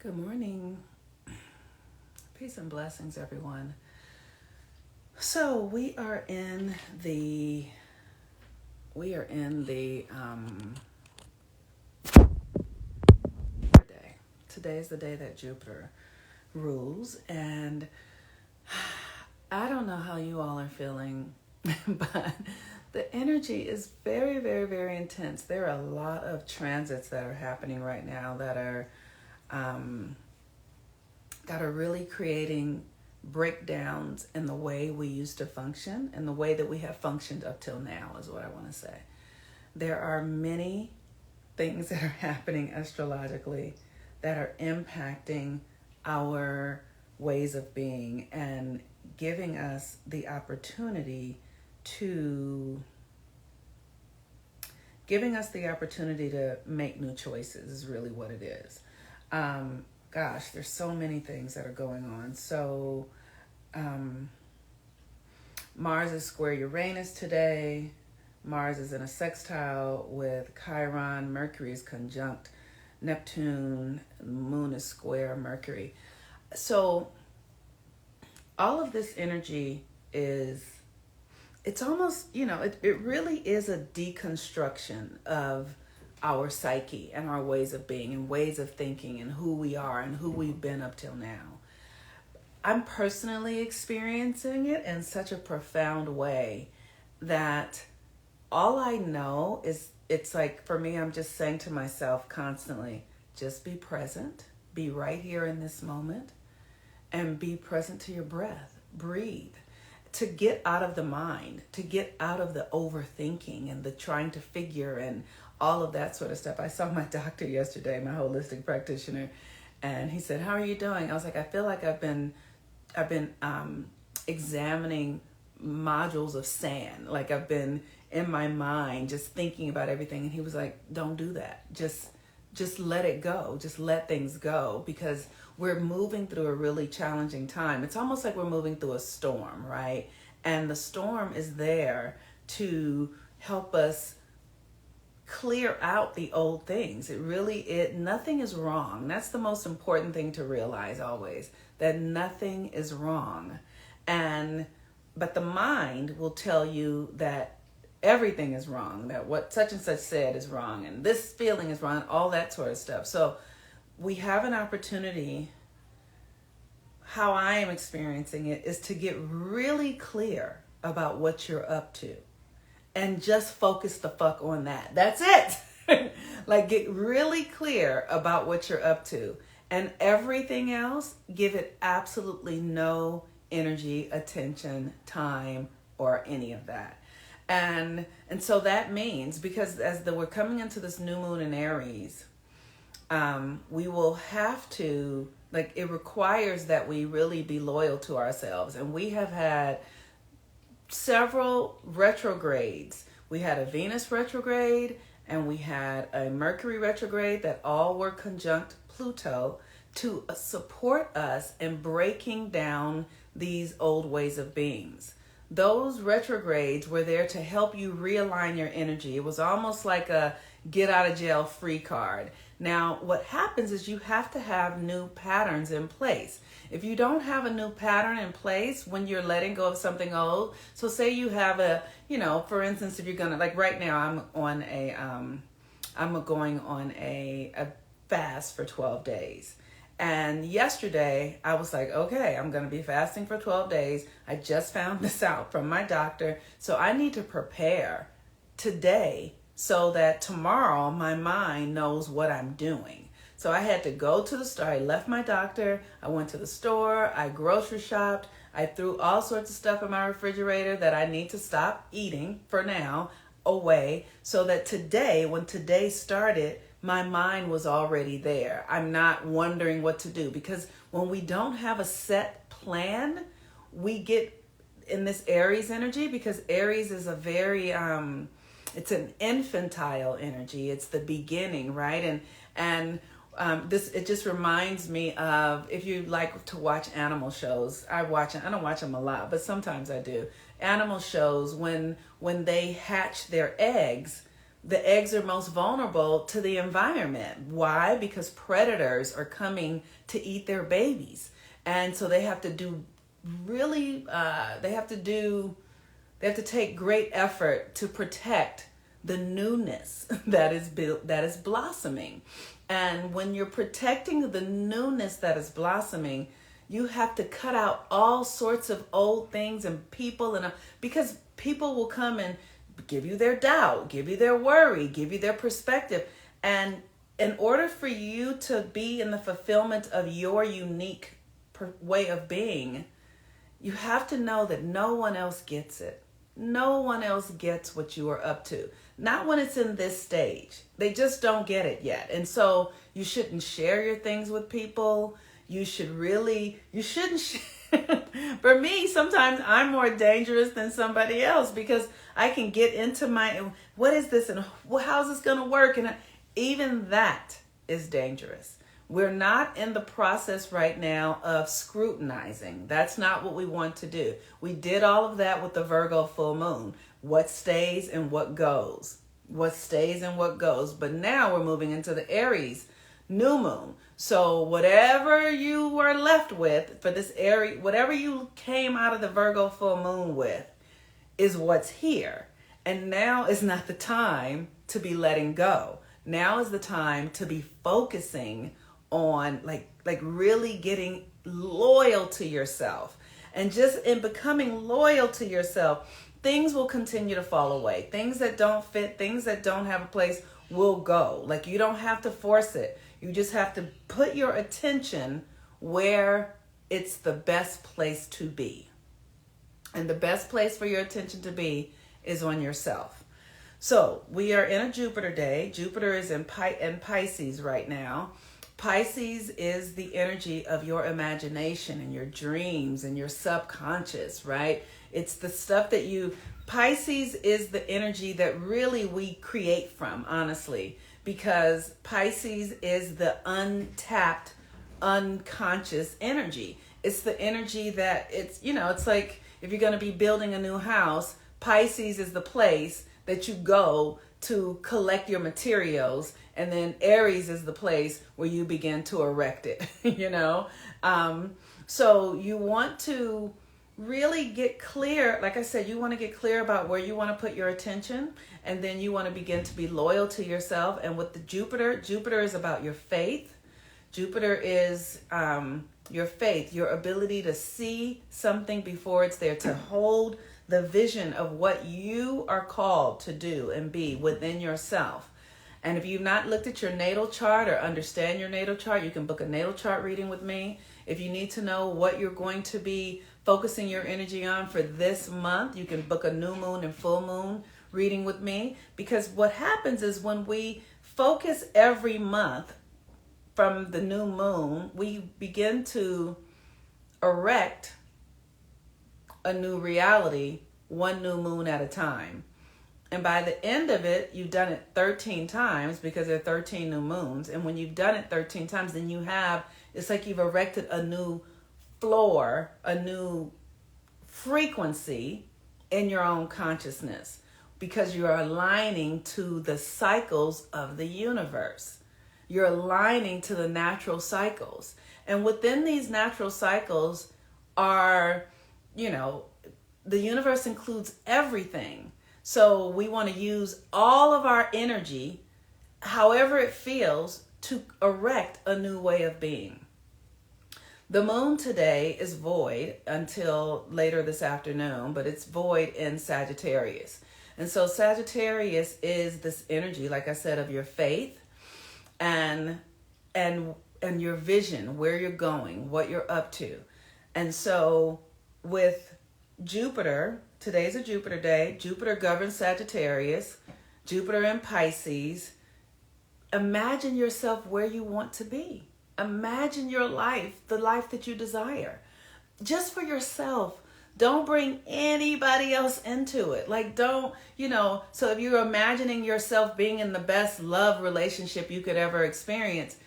Good morning. Peace and blessings, everyone. So we are in the day. Today is the day that Jupiter rules, and I don't know how you all are feeling, but the energy is very, very, very intense. There are a lot of transits that are happening right now that are really creating breakdowns in the way we used to function and the way that we have functioned up till now is what I want to say. There are many things that are happening astrologically that are impacting our ways of being and giving us the opportunity to make new choices is really what it is. Gosh, there's so many things that are going on. So Mars is square Uranus today. Mars is in a sextile with Chiron. Mercury is conjunct Neptune. Moon is square Mercury. So all of this energy it's almost, it really is a deconstruction of our psyche and our ways of being and ways of thinking and who we are and who we've been up till now. I'm personally experiencing it in such a profound way that all I know is, it's like, for me, I'm just saying to myself constantly, just be present, be right here in this moment, and be present to your breath. Breathe. To get out of the mind, to get out of the overthinking and the trying to figure and all of that sort of stuff. I saw my doctor yesterday, my holistic practitioner, and he said, "How are you doing?" I was like, "I feel like I've been examining modules of sand. Like I've been in my mind just thinking about everything." And he was like, "Don't do that. Just let it go. Just let things go, because we're moving through a really challenging time. It's almost like we're moving through a storm, right? And the storm is there to help us clear out the old things. Nothing is wrong. That's the most important thing to realize always, that nothing is wrong. But the mind will tell you that everything is wrong, that what such and such said is wrong, and this feeling is wrong, all that sort of stuff. So we have an opportunity, how I am experiencing it, is to get really clear about what you're up to and just focus the fuck on that. That's it. Like, get really clear about what you're up to, and everything else, give it absolutely no energy, attention, time, or any of that. And so that means, because we're coming into this new moon in Aries, we will have to, it requires that we really be loyal to ourselves. And we have had several retrogrades. We had a Venus retrograde and we had a Mercury retrograde that all were conjunct Pluto to support us in breaking down these old ways of beings. Those retrogrades were there to help you realign your energy. It was almost like a get out of jail free card. Now, what happens is you have to have new patterns in place. If you don't have a new pattern in place when you're letting go of something old, so say you have for instance, if you're gonna, like right now, I'm going on a fast for 12 days. And yesterday I was like, okay, I'm going to be fasting for 12 days. I just found this out from my doctor. So I need to prepare today so that tomorrow my mind knows what I'm doing. So I had to go to the store. I left my doctor. I went to the store. I grocery shopped. I threw all sorts of stuff in my refrigerator that I need to stop eating for now away, so that today, when today started, my mind was already there. I'm not wondering what to do, because when we don't have a set plan, we get in this Aries energy, because Aries is a very, it's an infantile energy. It's the beginning, right? And it just reminds me of, if you like to watch animal shows, I don't watch them a lot, but sometimes I do. Animal shows, when they hatch their eggs, the eggs are most vulnerable to the environment. Why? Because predators are coming to eat their babies. And so they have to do really, they have to take great effort to protect the newness that is blossoming. And when you're protecting the newness that is blossoming, you have to cut out all sorts of old things and people, and because people will come and give you their doubt, give you their worry, give you their perspective. And in order for you to be in the fulfillment of your unique way of being, you have to know that no one else gets it. No one else gets what you are up to. Not when it's in this stage. They just don't get it yet. And so you shouldn't share your things with people. You shouldn't for me, sometimes I'm more dangerous than somebody else because I can get into what is this and how's this going to work? And even that is dangerous. We're not in the process right now of scrutinizing. That's not what we want to do. We did all of that with the Virgo full moon. What stays and what goes. What stays and what goes. But now we're moving into the Aries new moon. So whatever you were left with for this Aries, whatever you came out of the Virgo full moon with is what's here. And now is not the time to be letting go. Now is the time to be focusing on like really getting loyal to yourself. And just in becoming loyal to yourself, things will continue to fall away. Things that don't fit, things that don't have a place will go. Like, you don't have to force it. You just have to put your attention where it's the best place to be. And the best place for your attention to be is on yourself. So we are in a Jupiter day. Jupiter is in Pisces right now. Pisces is the energy of your imagination and your dreams and your subconscious, right? It's the stuff that Pisces is the energy that really we create from, honestly, because Pisces is the untapped, unconscious energy. It's the energy that it's like if you're going to be building a new house, Pisces is the place that you go to collect your materials, and then Aries is the place where you begin to erect it, So you want to really get clear. Like I said, you want to get clear about where you want to put your attention, and then you want to begin to be loyal to yourself. And with the Jupiter is about your faith. Jupiter is your faith, your ability to see something before it's there, to hold the vision of what you are called to do and be within yourself. And if you've not looked at your natal chart or understand your natal chart, you can book a natal chart reading with me. If you need to know what you're going to be focusing your energy on for this month, you can book a new moon and full moon reading with me. Because what happens is when we focus every month from the new moon, we begin to erect a new reality, one new moon at a time. And by the end of it, you've done it 13 times because there are 13 new moons. And when you've done it 13 times, then it's like you've erected a new floor, a new frequency in your own consciousness, because you're aligning to the cycles of the universe. You're aligning to the natural cycles. And within these natural cycles are, the universe includes everything. So we want to use all of our energy, however it feels, to erect a new way of being. The moon today is void until later this afternoon, but it's void in Sagittarius. And so Sagittarius is this energy, like I said, of your faith and your vision, where you're going, what you're up to. And so with Jupiter, today's a Jupiter day. Jupiter governs Sagittarius, Jupiter in Pisces. Imagine yourself where you want to be. Imagine your life, the life that you desire. Just for yourself. Don't bring anybody else into it. So if you're imagining yourself being in the best love relationship you could ever experience,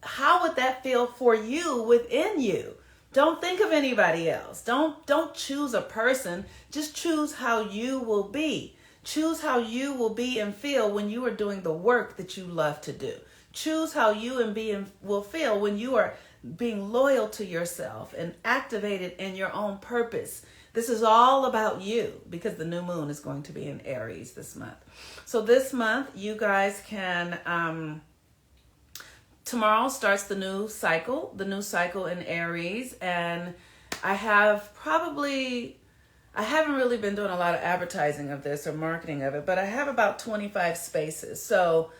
how would that feel for you within you? Don't think of anybody else. Don't choose a person. Just choose how you will be. Choose how you will be and feel when you are doing the work that you love to do. Choose how you will feel when you are being loyal to yourself and activated in your own purpose. This is all about you because the new moon is going to be in Aries this month. So this month, you guys can, tomorrow starts the new cycle in Aries. And I haven't really been doing a lot of advertising of this or marketing of it, but I have about 25 spaces. So,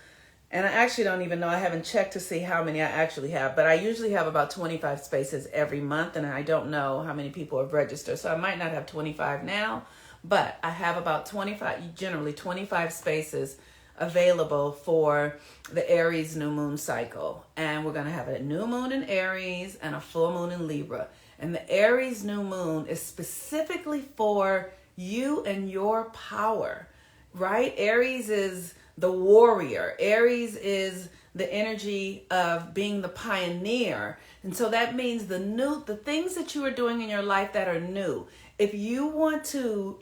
and I actually don't even know, I haven't checked to see how many I actually have, but I usually have about 25 spaces every month, and I don't know how many people have registered. So I might not have 25 now, but I have about 25 spaces available for the Aries new moon cycle. And we're going to have a new moon in Aries and a full moon in Libra. And the Aries new moon is specifically for you and your power, right? Aries is the warrior. Aries is the energy of being the pioneer. And so that means the things that you are doing in your life that are new. If you want to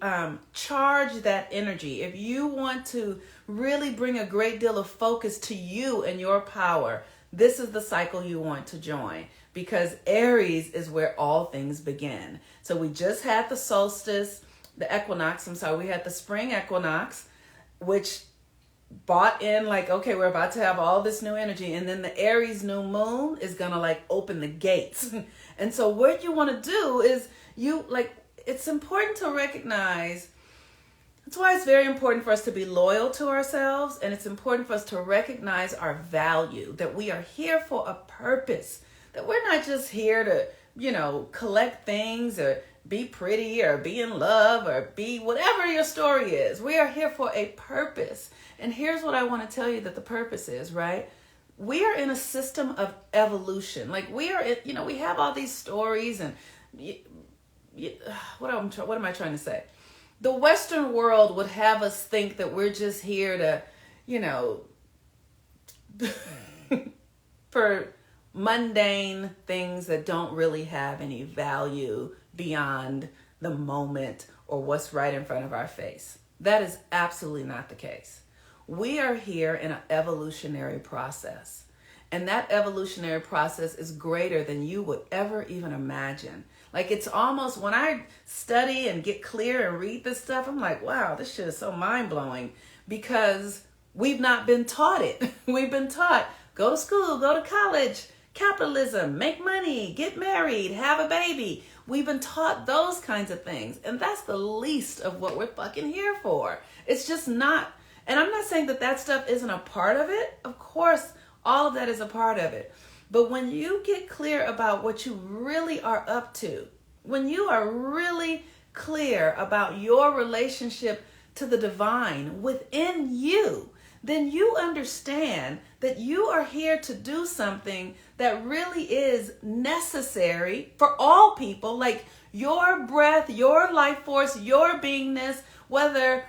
charge that energy, if you want to really bring a great deal of focus to you and your power, this is the cycle you want to join, because Aries is where all things begin. So we just had the solstice, the equinox, we had the spring equinox, which bought in like, okay, we're about to have all this new energy. And then the Aries new moon is going to like open the gates. And so what you want to do is it's important to recognize. That's why it's very important for us to be loyal to ourselves. And it's important for us to recognize our value, that we are here for a purpose, that we're not just here to, collect things or be pretty or be in love or be whatever your story is. We are here for a purpose. And here's what I want to tell you that the purpose is, right? We are in a system of evolution. Like we have all these stories and what am I trying to say? The Western world would have us think that we're just here to, for mundane things that don't really have any value beyond the moment or what's right in front of our face. That is absolutely not the case. We are here in an evolutionary process. And that evolutionary process is greater than you would ever even imagine. Like it's almost, when I study and get clear and read this stuff, I'm like, wow, this shit is so mind-blowing, because we've not been taught it. We've been taught, go to school, go to college, capitalism, make money, get married, have a baby. We've been taught those kinds of things. And that's the least of what we're fucking here for. It's just not. And I'm not saying that stuff isn't a part of it. Of course, all of that is a part of it. But when you get clear about what you really are up to, when you are really clear about your relationship to the divine within you, then you understand that you are here to do something that really is necessary for all people, like your breath, your life force, your beingness, whether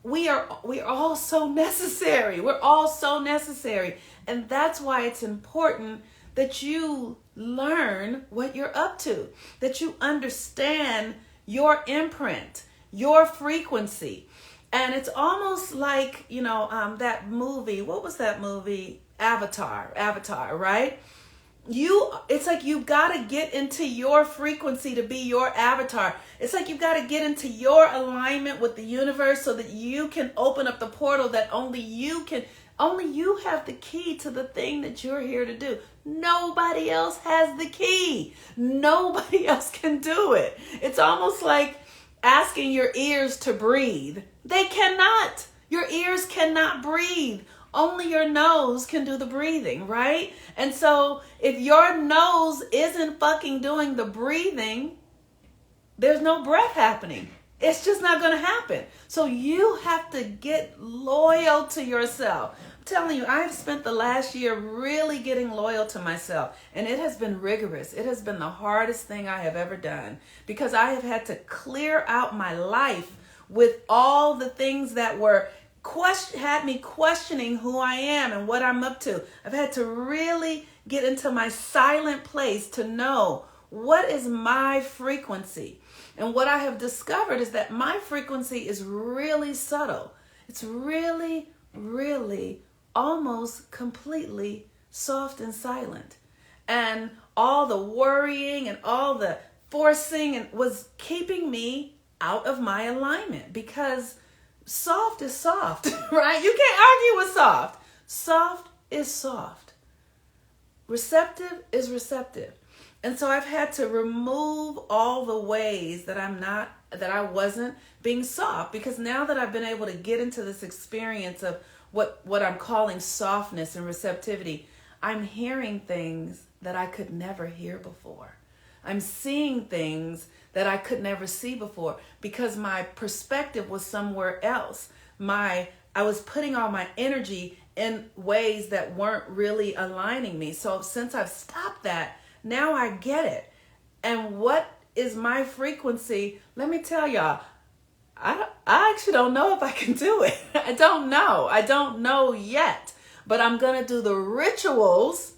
we are all so necessary. We're all so necessary. And that's why it's important that you learn what you're up to, that you understand your imprint, your frequency. And it's almost like, that movie, what was that movie? Avatar, right? It's like you've got to get into your frequency to be your avatar. It's like you've got to get into your alignment with the universe so that you can open up the portal that only you have the key to the thing that you're here to do. Nobody else has the key. Nobody else can do it. It's almost like asking your ears to breathe. They cannot. Your ears cannot breathe. Only your nose can do the breathing, right? And so if your nose isn't fucking doing the breathing, there's no breath happening. It's just not going to happen. So you have to get loyal to yourself. I'm telling you, I've spent the last year really getting loyal to myself. And it has been rigorous. It has been the hardest thing I have ever done, because I have had to clear out my life with all the things that had me questioning who I am and what I'm up to. I've had to really get into my silent place to know what is my frequency? And what I have discovered is that my frequency is really subtle. It's really, really almost completely soft and silent. And all the worrying and all the forcing and was keeping me out of my alignment, because soft is soft, right? You can't argue with soft. Soft is soft. Receptive is receptive. And so I've had to remove all the ways that I wasn't being soft, because now that I've been able to get into this experience of what I'm calling softness and receptivity, I'm hearing things that I could never hear before. I'm seeing things that I could never see before, because my perspective was somewhere else. I was putting all my energy in ways that weren't really aligning me. So since I've stopped that, now I get it. And what is my frequency? Let me tell y'all, I actually don't know if I can do it. I don't know yet. But I'm going to do the rituals,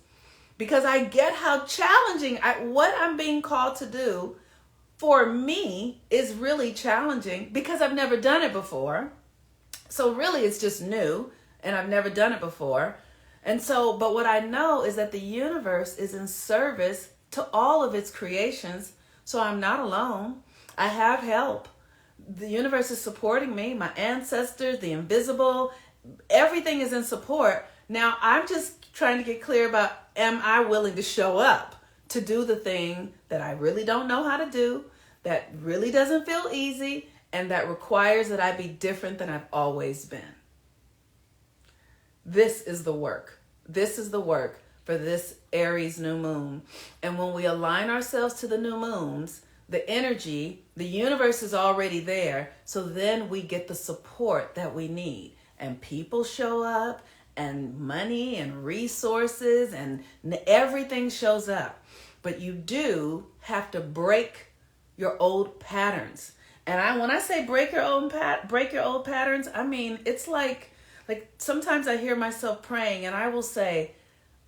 because I get how challenging what I'm being called to do for me is really challenging, because I've never done it before. So really it's just new, and I've never done it before. And so, but what I know is that the universe is in service to all of its creations. So I'm not alone. I have help. The universe is supporting me, my ancestors, the invisible, everything is in support. Now I'm just trying to get clear about, am I willing to show up to do the thing that I really don't know how to do, that really doesn't feel easy, and that requires that I be different than I've always been? This is the work. This is the work for this Aries new moon. And when we align ourselves to the new moons, the energy, the universe is already there. So then we get the support that we need. And people show up, and money and resources and everything shows up. But you do have to break your old patterns. And when I say break your old patterns, I mean, it's like sometimes I hear myself praying and I will say,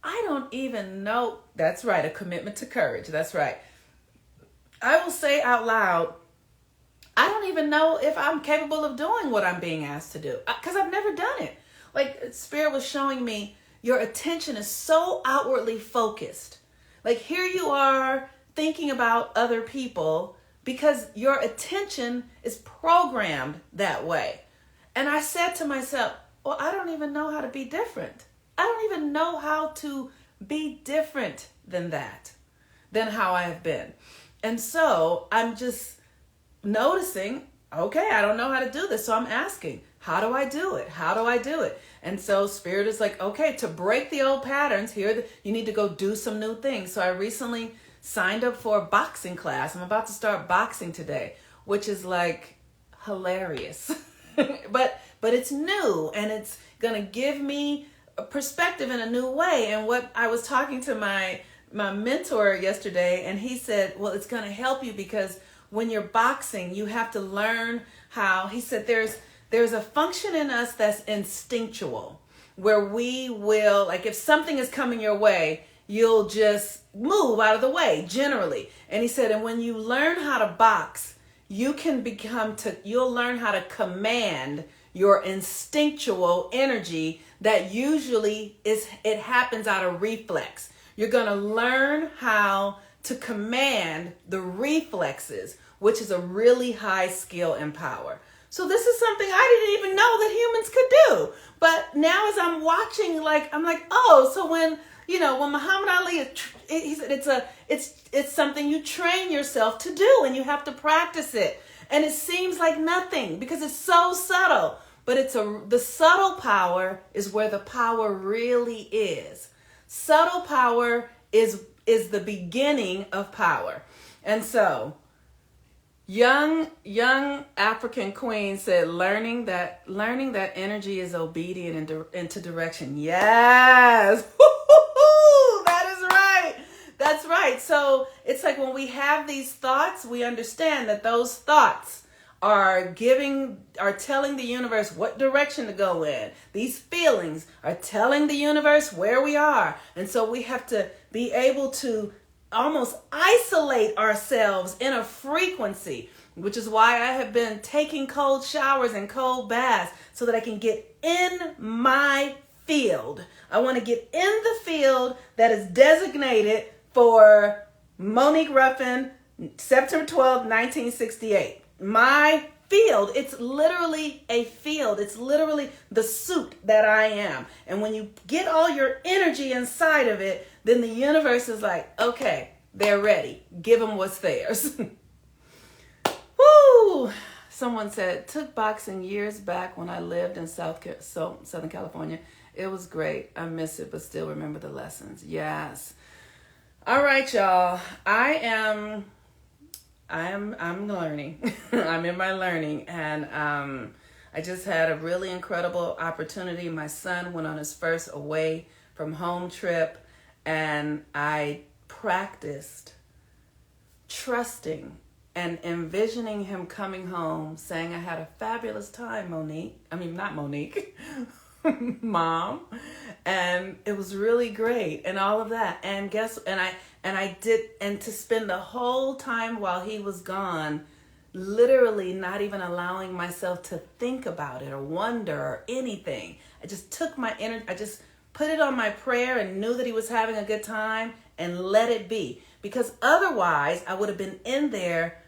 I don't even know. That's right. A commitment to courage. That's right. I will say out loud, I don't even know if I'm capable of doing what I'm being asked to do, because I've never done it. Like Spirit was showing me, your attention is so outwardly focused. Like here you are thinking about other people because your attention is programmed that way. And I said to myself, well, I don't even know how to be different. I don't even know how to be different than that, than how I have been. And so I'm just noticing, okay, I don't know how to do this. So I'm asking, how do I do it? How do I do it? And so Spirit is like, okay, to break the old patterns here, you need to go do some new things. So I recently signed up for a boxing class. I'm about to start boxing today, which is like hilarious. but it's new, and it's going to give me a perspective in a new way. And what I was talking to my mentor yesterday, and he said, well, it's going to help you because when you're boxing, you have to learn how, he said, there's a function in us that's instinctual, where we will, like if something is coming your way, you'll just move out of the way generally. And he said, and when you learn how to box, you'll learn how to command your instinctual energy that usually it happens out of reflex. You're going to learn how to command the reflexes, which is a really high skill and power. So this is something I didn't even know that humans could do. But now as I'm watching, I'm like, oh, so when Muhammad Ali, he said it's something you train yourself to do, and you have to practice it. And it seems like nothing because it's so subtle. But the subtle power is where the power really is. Subtle power is the beginning of power. And so young African queen said, learning that energy is obedient into direction. Yes. That is right. That's right. So it's like when we have these thoughts, we understand that those thoughts are telling the universe what direction to go in. These feelings are telling the universe where we are. And so we have to be able to almost isolate ourselves in a frequency, which is why I have been taking cold showers and cold baths so that I can get in my field. I want to get in the field that is designated for Monique Ruffin, September 12th, 1968. My field, it's literally a field. It's literally the suit that I am. And when you get all your energy inside of it, then the universe is like, okay, they're ready. Give them what's theirs. Woo! Someone said, took boxing years back when I lived in Southern California. It was great. I miss it, but still remember the lessons. Yes. All right, y'all. I'm learning. I'm in my learning. And I just had a really incredible opportunity. My son went on his first away from home trip, and I practiced trusting and envisioning him coming home saying, I had a fabulous time, Monique. I mean, not Monique, Mom. And it was really great and all of that. And and to spend the whole time while he was gone, literally not even allowing myself to think about it or wonder or anything. I just took my energy, I just put it on my prayer and knew that he was having a good time and let it be. Because otherwise I would have been in there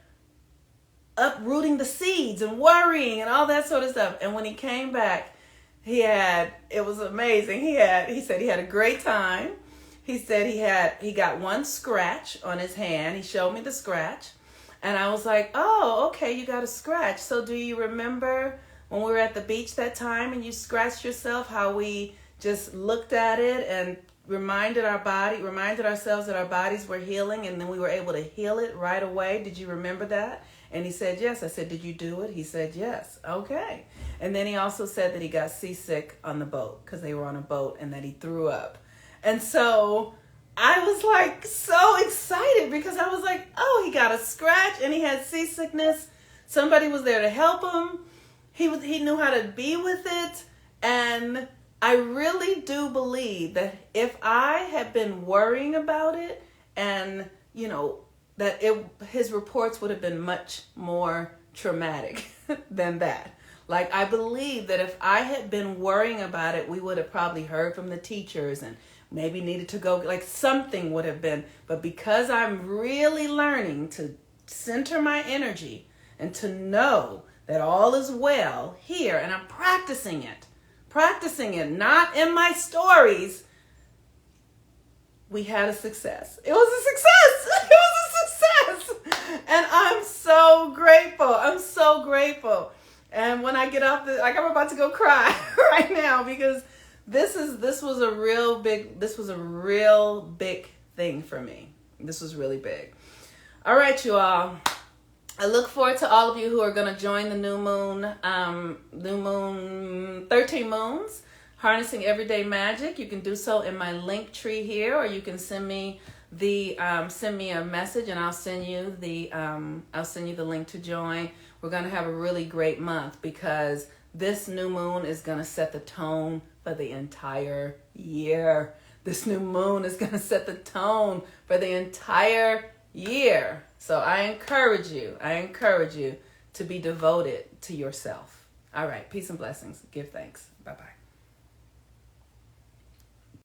uprooting the seeds and worrying and all that sort of stuff. And when he came back, it was amazing. He said he had a great time. He said he got one scratch on his hand. He showed me the scratch. And I was like, oh, okay, you got a scratch. So do you remember when we were at the beach that time and you scratched yourself, how we just looked at it and reminded ourselves that our bodies were healing, and then we were able to heal it right away? Did you remember that? And he said, yes. I said, did you do it? He said, yes. Okay. And then he also said that he got seasick on the boat because they were on a boat and that he threw up. And so I was like so excited because I was like, oh, he got a scratch and he had seasickness. Somebody was there to help him. He knew how to be with it. And I really do believe that if I had been worrying about it and, that his reports would have been much more traumatic than that. Like, I believe that if I had been worrying about it, we would have probably heard from the teachers and maybe needed to go, like something would have been. But because I'm really learning to center my energy and to know that all is well here, and I'm practicing it, not in my stories, we had a success. It was a success. It was a success. And I'm so grateful. And when I get off I'm about to go cry right now because this was a real big thing for me. This was really big. All right, you all. I look forward to all of you who are going to join the new moon 13 moons, Harnessing Everyday Magic. You can do so in my link tree here, or you can send me a message and I'll send you the link to join. We're going to have a really great month because this new moon is going to set the tone for the entire year. This new moon is going to set the tone for the entire year. So I encourage you to be devoted to yourself. All right. Peace and blessings. Give thanks. Bye-bye.